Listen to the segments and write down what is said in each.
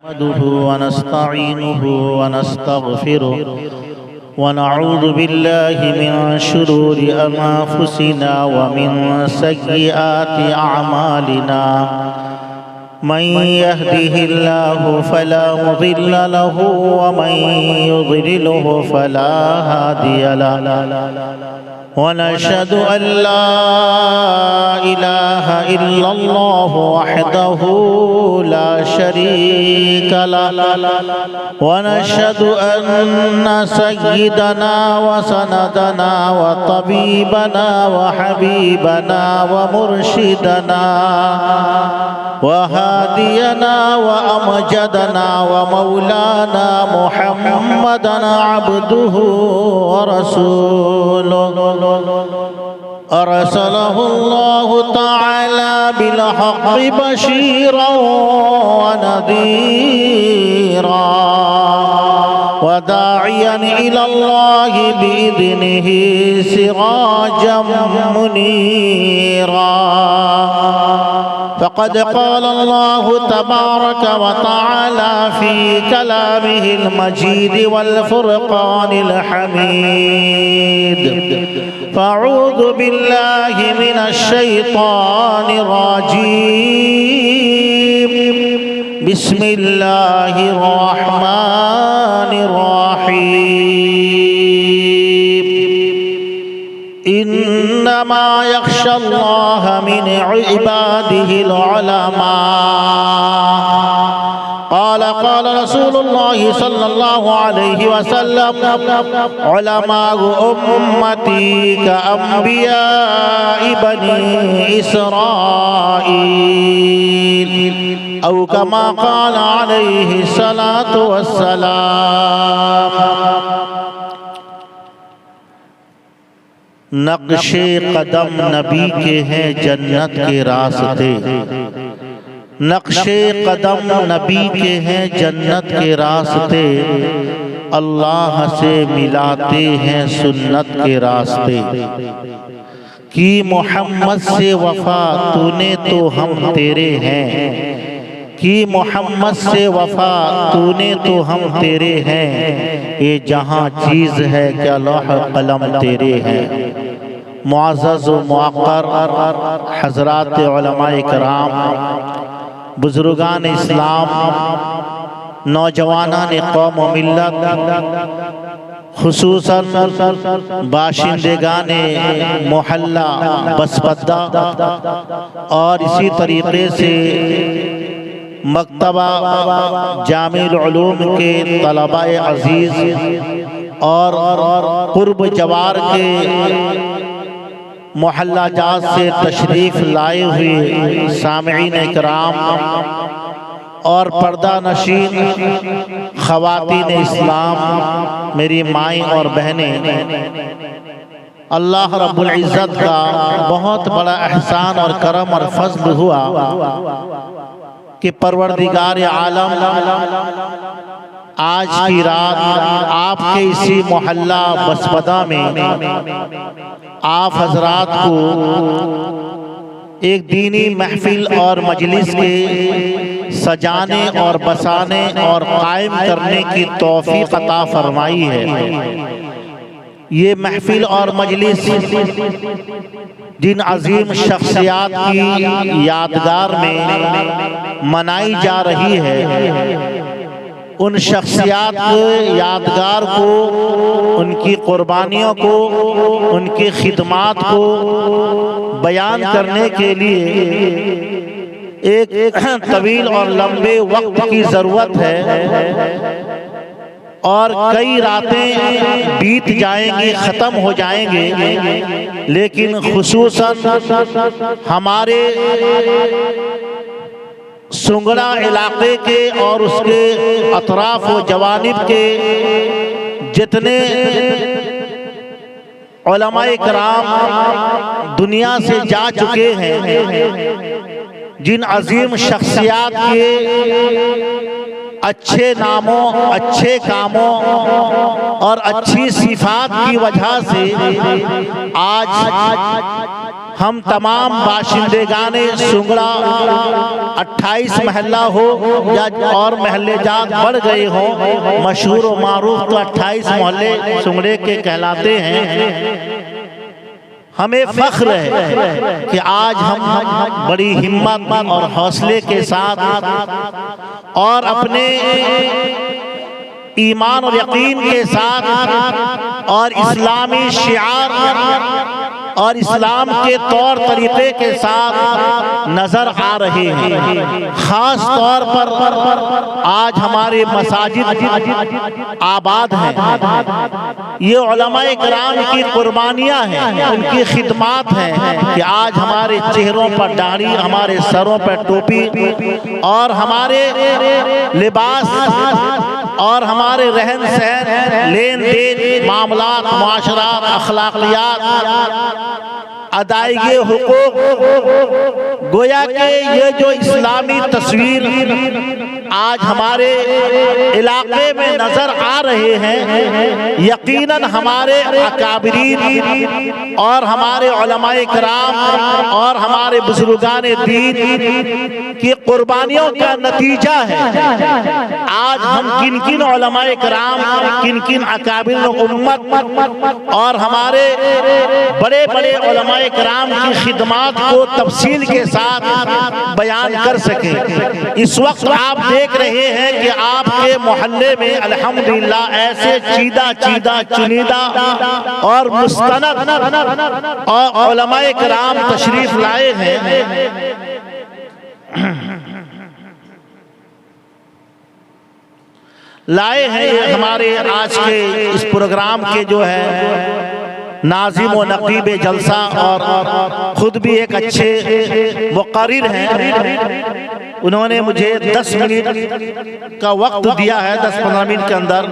نحمده ونستعينه ونستغفره ونعوذ بالله من شرور أنفسنا ومن سيئات أعمالنا من يهده الله فلا مضل له ومن يضلله فلا هادي له ونشهد أن لا إله إلا الله وحده لا شريك له ونشهد أن سيدنا وسندنا وطبيبنا وحبيبنا ومرشدنا وهادينا وأمجدنا ومولانا محمدا عبده ورسوله أرسله الله تعالى بالحق بشيرا ونذيرا وداعيا إلى الله بإذنه سراجا منيرا فقد قال الله تبارك وتعالى في كلامه المجيد والفرقان الحميد فأعوذ بالله من الشيطان الرجيم بسم الله الرحمن الرحيم إنما يخشى الله من عباده العلماء قال رسول الله صلى الله عليه وسلم علماء أمتي كأنبياء بني إسرائيل أو كما قال عليه الصلاة والسلام نقش قدم نبی کے ہیں جنت کے راستے نقش قدم نبی کے ہیں جنت کے راستے اللہ سے ملاتے ہیں سنت کے راستے کی محمد سے وفا تو نے تو ہم تیرے ہیں کی محمد سے وفا تو نے تو ہم تیرے ہیں یہ جہاں چیز ہے کیا لوح قلم تیرے ہیں معزز و موقر حضرات علماء کرام بزرگان اسلام نوجوانان قوم و ملت خصوصاً باشندگان محلہ بسپدہ اور اسی طریقے سے مکتبہ جامع العلوم کے طلباء عزیز اور قرب جوار کے محلہ جات سے تشریف لائے ہوئے سامعین اکرام اور پردہ نشین خواتین اسلام میری مائیں اور بہنیں اللہ رب العزت کا بہت بڑا احسان اور کرم اور فضل ہوا کہ پروردگار عالم آج کی رات آپ کے اسی محلہ بسپدہ میں آپ حضرات کو ایک دینی محفل اور مجلس کے سجانے اور بسانے اور قائم کرنے کی توفیق عطا فرمائی ہے یہ محفل اور مجلس جن عظیم شخصیات کی یادگار میں منائی جا رہی ہے ان شخصیات یادگار کو ان کی قربانیوں کو ان کی خدمات کو بیان کرنے کے لیے ایک طویل اور لمبے وقت کی ضرورت ہے اور کئی راتیں بیت جائیں گی ختم ہو جائیں گے لیکن خصوصاً ہمارے سنگڑا علاقے کے اور اس کے اطراف و جوانب کے جتنے علماء کرام دنیا سے جا چکے ہیں جن عظیم شخصیات کے اچھے ناموں اچھے کاموں اور اچھی صفات کی وجہ سے آج ہم تمام باشندگان سنگڑا 28 محلہ ہو یا اور محلے جات بڑھ گئے ہوں، مشہور و معروف تو 28 محلے سنگڑے کے کہلاتے ہیں۔ ہمیں فخر ہے کہ آج ہم بڑی ہمت اور حوصلے کے ساتھ اور اپنے ایمان اور یقین کے ساتھ اور اسلامی شعار اور اسلام کے طور طریقے کے ساتھ نظر آ رہے ہیں۔ خاص طور پر آج ہمارے مساجد آباد ہیں، یہ علماء کرام کی قربانیاں ہیں، ان کی خدمات ہیں کہ آج ہمارے چہروں پر داڑھی، ہمارے سروں پر ٹوپی اور ہمارے لباس اور ہمارے رہن سہن، لین دین، معاملات، معاشرات، اخلاقیات، ادائیگی حقوق، گویا کہ یہ جو اسلامی تصویر آج ہمارے علاقے میں نظر آ رہے ہیں، یقیناً ہمارے اکابرین اور ہمارے علماء کرام اور ہمارے بزرگان دین کی قربانیوں کا نتیجہ ہے۔ آج ہم کن کن علماء کرام، کن کن اکابرین امت اور ہمارے بڑے بڑے علماء کرام کی خدمات کو تفصیل کے ساتھ بیان کر سکیں۔ اس وقت آپ دیکھ رہے ہیں کہ آپ کے محلے میں الحمدللہ ایسے چیدہ چنیدہ اور مستند اور علماء کرام تشریف لائے ہیں۔ ہمارے آج کے اس پروگرام کے جو ہے ناظم و نقیب جلسہ اور خود بھی ایک اچھے مقرر ہیں، انہوں نے مجھے 10 منٹ کا وقت دیا ہے، 10-15 منٹ کے اندر،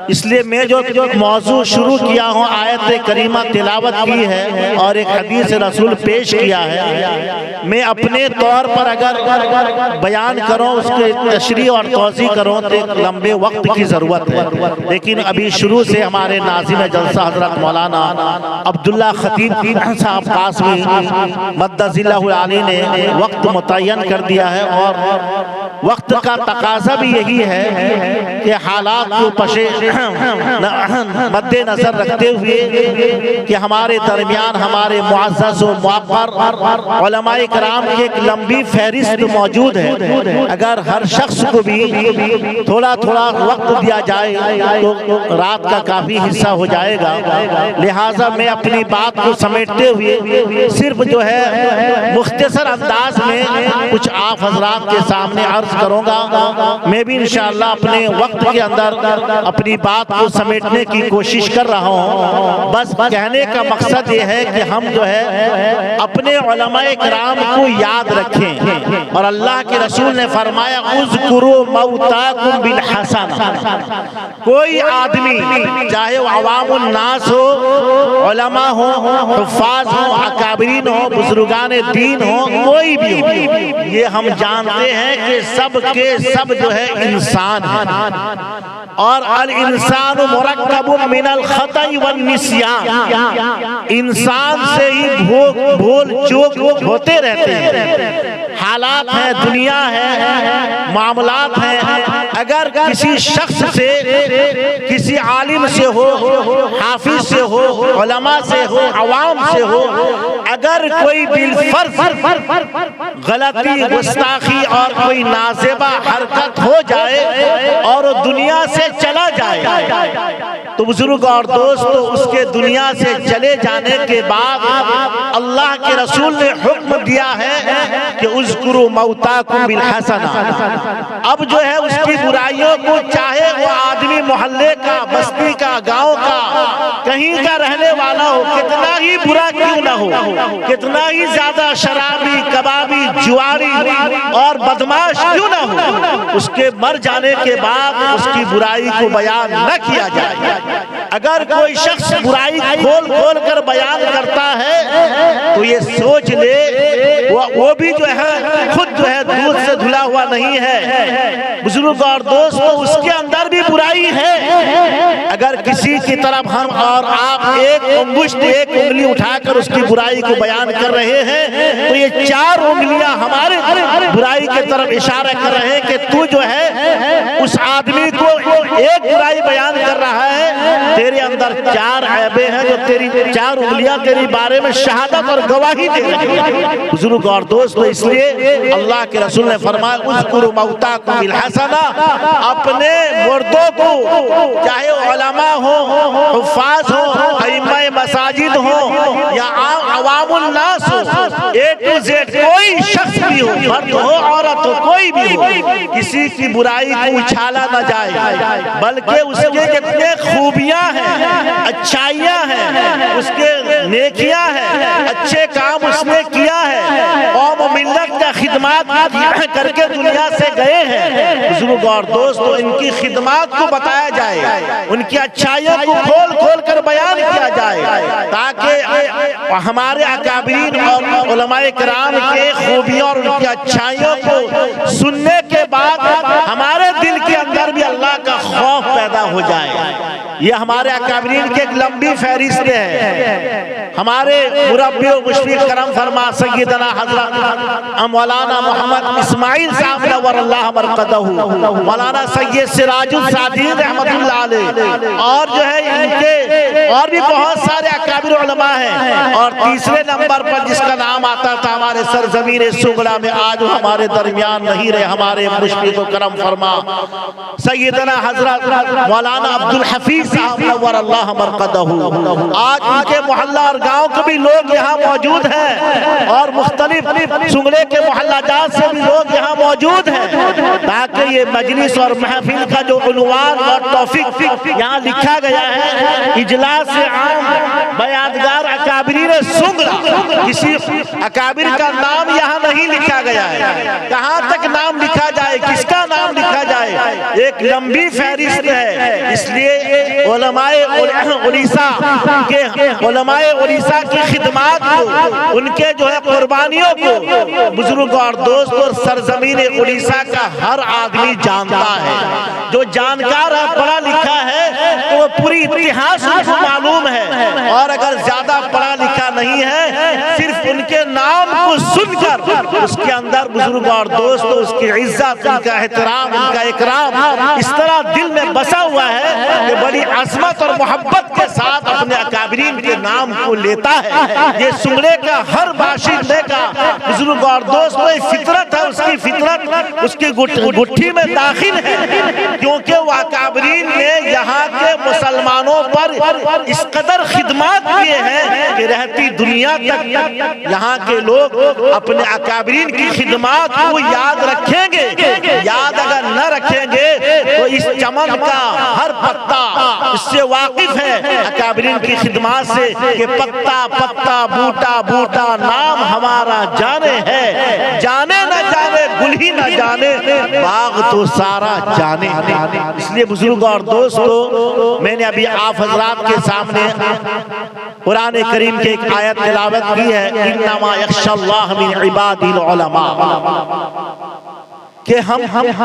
اس لیے میں جو موضوع شروع کیا ہوں آیت کریمہ تلاوت کی ہے اور ایک حدیث رسول پیش کیا ہے، میں اپنے طور پر اگر بیان کروں، اس کے تشریح اور توضیح کروں تو ایک لمبے وقت کی ضرورت ہے، لیکن ابھی شروع سے ہمارے ناظم جلسہ حضرت مولانا عبداللہ خطیب صاحب قاسمی مدد اللہ علیہ نے وقت متعین کر دیا ہے، اور وقت کا تقاضا بھی یہی ہے کہ حالات کو مد نظر رکھتے ہوئے کہ ہمارے درمیان ہمارے معزز و موقر علماء کرام کی ایک لمبی فہرست موجود ہے، اگر ہر شخص کو بھی تھوڑا وقت دیا جائے تو رات کا کافی حصہ ہو جائے گا، لہٰذا میں اپنی بات کو سمیٹتے ہوئے صرف جو ہے مختصر انداز میں کچھ آپ حضرات کے سامنے عرض کروں گا۔ میں بھی انشاءاللہ اپنے وقت کے اندر اپنی بات کو سمیٹنے کی کوشش کر رہا ہوں، بس کہنے کا مقصد یہ ہے کہ ہم جو ہے اپنے علماء کرام کو یاد رکھیں، اور اللہ کے رسول نے فرمایا اذکروا موتاکم بالحسنہ، کوئی آدمی چاہے وہ عوام الناس ہو، علماء ہو، حفاظ ہو، اکابرین ہو، بزرگان دین ہو، کوئی بھی ہو، یہ ہم جانتے ہیں کہ سب کے سب جو ہے انسان ہیں، اور الانسان مرکب من الخطأ والنسیان، انسان سے ہی بھول چوک ہوتے رہتے ہیں، حالات ہیں، دنیا ہے، معاملات ہیں، اگر کسی شخص سے، کسی عالم سے ہو، حافظ سے ہو، علماء سے ہو، عوام سے ہو، اگر کوئی بالفرض غلطی، گستاخی اور کوئی نازیبہ حرکت ہو جائے اور وہ دنیا سے چلا جائے تو بزرگ اور دوستو اس کے دنیا سے چلے جانے کے بعد اللہ کے رسول نے حکم دیا ہے کہ اذکروا موتاکم بالحسنہ، اب جو ہے اس کی برائیوں کو، چاہے وہ آدمی محلے کا، بستی کا، گاؤں کا، کہیں کا رہنے والا ہو، کتنا ہی برا کیوں نہ ہو، کتنا ہی زیادہ شرابی، کبابی، جواری اور بدماش کیوں نہ ہو، اس کے مر جانے کے بعد اس کی برائی کو بیان نہ کیا جائے۔ اگر کوئی شخص برائی کھول کھول کر بیان کرتا ہے تو یہ سوچ لے وہ بھی جو ہے خود جو ہے دودھ سے دھلا ہوا نہیں ہے۔ بزرگ اور دوستو، اس کے اندر بھی برائی ہے۔ اگر کسی کی طرف ہم اور آپ ایک انگلی اٹھا کر اس کی برائی کو بیان کر رہے ہیں تو یہ 4 انگلیاں ہمارے برائی کی طرف اشارہ کر رہے ہیں کہ تو جو ہے اس آدمی کو ایک برائی بیان کر رہا ہے، تیرے اندر 4 عیبیں ہیں جو تیری 4 انگلیاں تیری بارے میں شہادت اور گواہی دے رہی ہیں۔ بزرگ اور دوستو، اس لیے اللہ کے رسول نے فرمایا اذکروا موتاکم بالحسنہ، اپنے مردوں کو چاہے علماء ہوں، حفاظ ہوں، ائمہ مساجد ہوں یا عوام الناس ہو، A to Z کوئی شخص بھی ہو، مرد ہو عورت ہو، کوئی بھی ہو، کسی کی برائی کو اچھالا نہ جائے، بلکہ اس کے جتنے خوبیاں ہیں، اچھائیاں ہیں، اس کے نیکیاں ہیں، اچھے کام اس نے کیا ہے، قوم و ملت کا خدمات کر کے دنیا سے گئے ہیں، بزرگ اور دوستو ان کی خدمات کو بتایا جائے، ان کی اچھائیوں کو کھول کھول کر بیان کیا جائے، تاکہ ہمارے اکابرین اور علماء کرام کے خوبیوں اور ان کی اچھائیوں کو سننے کے بعد ہمارے دل کے اندر بھی اللہ کا خوف پیدا ہو جائے۔ یہ ہمارے اکابرین کی ایک لمبی فہرست ہے۔ ہمارے مربی و مشفق کرم فرما سیدنا حضرت مولانا محمد اسماعیل صاحب نور اللہ مرقدہ، مولانا سید سراج السعدین رحمت اللہ علیہ، اور جو ہے ان کے اور بھی بہت سارے اکابر علماء ہیں، اور تیسرے نمبر پر جس کا نام آتا تھا ہمارے سرزمین سنگڑا میں، آج وہ ہمارے درمیان نہیں رہے، ہمارے مشفق و کرم فرما سیدنا حضرت مولانا عبدالحفیظ صاحب نور اللہ مرقدہ، آج ان کے محلہ اور گاؤں کے بھی لوگ یہاں موجود ہیں، اور مختلف سنگڑے کے محلہ جات سے بھی لوگ یہاں موجود ہیں، تاکہ یہ مجلس اور محفل کا جو عنوان اور ٹاپک یہاں لکھا گیا ہے اجلاس عام بیادگار اکابرین سنگڑا، کسی اکابر کا نام یہاں نہیں لکھا گیا ہے، کہاں تک نام لکھا جائے، کس کا نام لکھا جائے، ایک لمبی فہرست ہے۔ اس لیے علماء اڑیسہ کی خدمات کو، ان کے جو ہے قربانیوں کو بزرگ اور دوست اور سرزمین اڑیسہ کا ہر آدمی جانتا ہے۔ جو جانکار ہے، پڑھا لکھا ہے، تو وہ پوری اتہاس ان کو معلوم ہے، اور اگر زیادہ پڑھا لکھا نہیں ہے، صرف ان کے نام کو سن کر اس کے اندر بزرگ اور دوست اس کی عزت، ان کا احترام، ان کا اکرام اس طرح دل میں بسا ہوا ہے کہ بڑی عظمت اور محبت کے ساتھ اپنے اکابرین کے نام کو لیتا ہے۔ یہ سنگڑے کا ہر باشندے کا بزرگ اور دوست فطرت ہے، اس کی فطرت اس کی گٹھی میں داخل ہے، کیونکہ وہ اکابرین نے یہاں کے مسلمانوں پر اس قدر خدمات کیے ہیں کہ رہتی دنیا تک یہاں کے لوگ اپنے اکابرین کی خدمات کو یاد رکھیں گے۔ یاد اگر نہ رکھیں گے تو اس چمن کا ہر پتا اس سے واقف ہے اکابرین کی خدمات سے، کہ پتا پتا بوٹا بوٹا نام ہمارا جانے ہے، جانے نہ جانے گل ہی نہ جانے باغ تو سارا جانے۔ اس لیے بزرگ اور دوستو، میں نے ابھی آپ حضرات کے سامنے قرآن کریم کے ایک آیت تلاوت کی ہے، انما یخشی اللہ من عباد العلماء، کہ ہم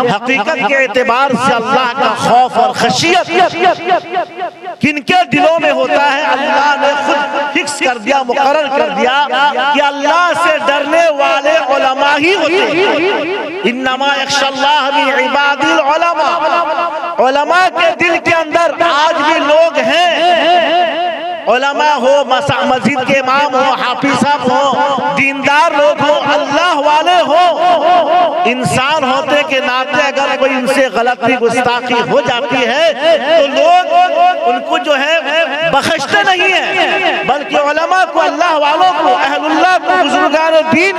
حقیقت کے اعتبار سے اللہ کا خوف اور خشیت کن کے دلوں میں ہوتا ہے، اللہ نے خود فکس کر دیا، مقرر کر دیا کہ اللہ سے ڈرنے والے علماء ہی ہوتے ہیں۔ انما یخشی اللہ من عباد العلماء، علماء کے دل کے اندر آج بھی لوگ ہیں، علماء ہو، مسجد کے امام ہو، حافظ صاحب ہو، دیندار لوگ ہو، اللہ والے ہو، انسان ہوتے کے ناطے اگر کوئی ان سے غلطی گستاخی ہو جاتی ہے تو لوگ ان کو جو ہے بخشتے نہیں ہیں، بلکہ علماء کو، اللہ والوں کو، اہل اللہ کو، بزرگان دین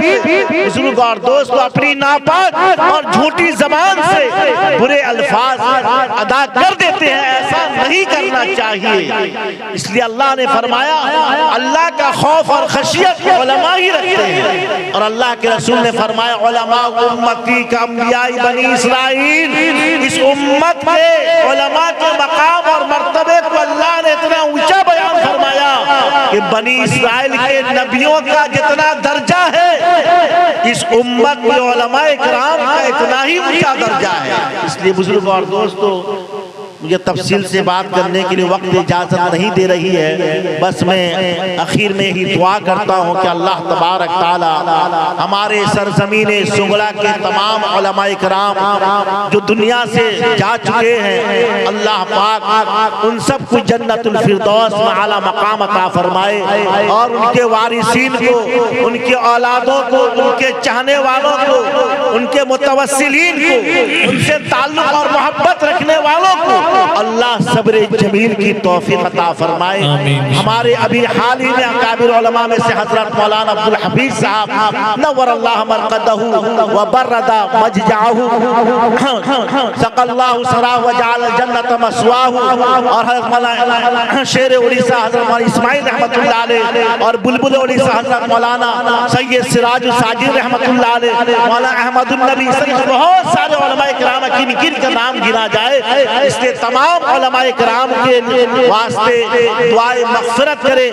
بزرگ اور دوست کو اپنی ناپاک اور جھوٹی زبان سے برے الفاظ ادا کر دیتے ہیں۔ ایسا نہیں کرنا چاہیے۔ اس لیے اللہ نے فرمایا اللہ کا خوف اور خشیت علماء ہی رکھتے ہیں، اور اللہ کے رسول نے فرمایا علماء امتی کا انبیاء بنی اسرائیل، اس امت امت کے علماء کے مقام اور مرتبے کو اللہ نے اتنا اونچا بیان فرمایا کہ بنی اسرائیل کے نبیوں کا جتنا درجہ ہے اس امت کے علماء کرام کا اتنا ہی اونچا درجہ ہے۔ اس لیے بزرگ اور دوستو مجھے تفصیل سے بات کرنے کے لیے وقت اجازت نہیں دے رہی ہے، بس میں اخیر میں ہی دعا کرتا ہوں کہ اللہ تبارک تعالی ہمارے سرزمین سنگلا کے تمام علماء کرام جو دنیا سے جا چکے ہیں، اللہ پاک ان سب کو جنت الفردوس میں اعلیٰ مقام عطا فرمائے، اور ان کے وارثین کو، ان کے اولادوں کو، ان کے چاہنے والوں کو، ان کے متوسلین کو، ان سے تعلق اور محبت رکھنے والوں کو اللہ صبر جمیل کی توفیق عطا فرمائے۔ ہمارے ابھی حال ہی میں اکابر علماء میں سے حضرت مولانا عبدالحفیظ صاحب نور اللہ مرقدہ وبرد مججعہ سقى اللہ سراہ وجعل الجنت مسواہ، اور حضرت مولانا شیر اڑیسہ حضرت مولانا اسماعیل رحمت اللہ علیہ، اور بلبل اڑیسہ حضرت مولانا سید سراج الساجد رحمت اللہ علیہ، مولانا احمد النبی، بہت سارے علماء کرام کن کا نام گنا جائے، اس لیے تمام علماء کرام کے واسطے دعائے مغفرت کرے،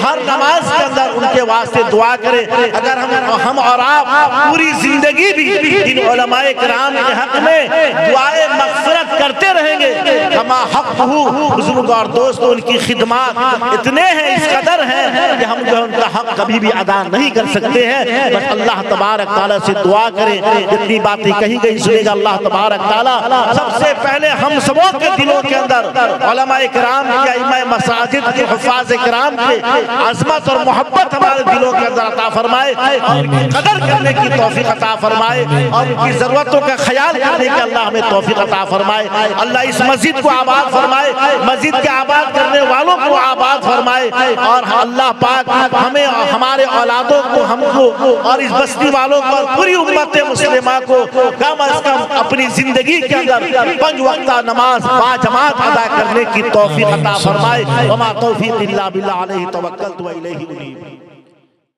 ہر نماز کے اندر ان کے واسطے دعا کرے۔ اگر ہم اور آپ پوری زندگی بھی ان علماء کرام کے حق میں دعائے مغفرت کرتے رہیں گے، کما حق ہو بزرگ اور دوستو ان کی خدمات اتنے ہیں، اس قدر ہیں کہ ہم جو ان کا حق کبھی بھی ادا نہیں کر سکتے ہیں۔ بس اللہ تبارک تعالیٰ سے دعا کریں، جتنی باتیں کہی گئی سنے گا اللہ تبارک تعالیٰ سب سے پہلے ہم سبوں کے دلوں کے اندر علماء کرام کے، ائمہ مساجد کے، حفاظ کرام کے عظمت اور محبت ہمارے دلوں کے اندر عطا فرمائے، اور ان کی قدر کرنے کی توفیق عطا فرمائے، اور ان کی ضرورتوں کا خیال کرنے کی اللہ ہمیں توفیق عطا فرمائے۔ اللہ اس مسجد کو آباد فرمائے، مسجد کے آباد کرنے والوں کو آباد فرمائے، اور اللہ پاک ہمیں، ہمارے اولادوں کو، ہم کو اور اس بستی والوں کو اور پوری امت مسلمہ کو کم از کم اپنی زندگی کے اندر 5 وقتہ نماز با جماعت ادا کرنے کی توفیق عطا فرمائے۔ وما توفیق الا باللہ علیہ توکلت و الیہ انیب۔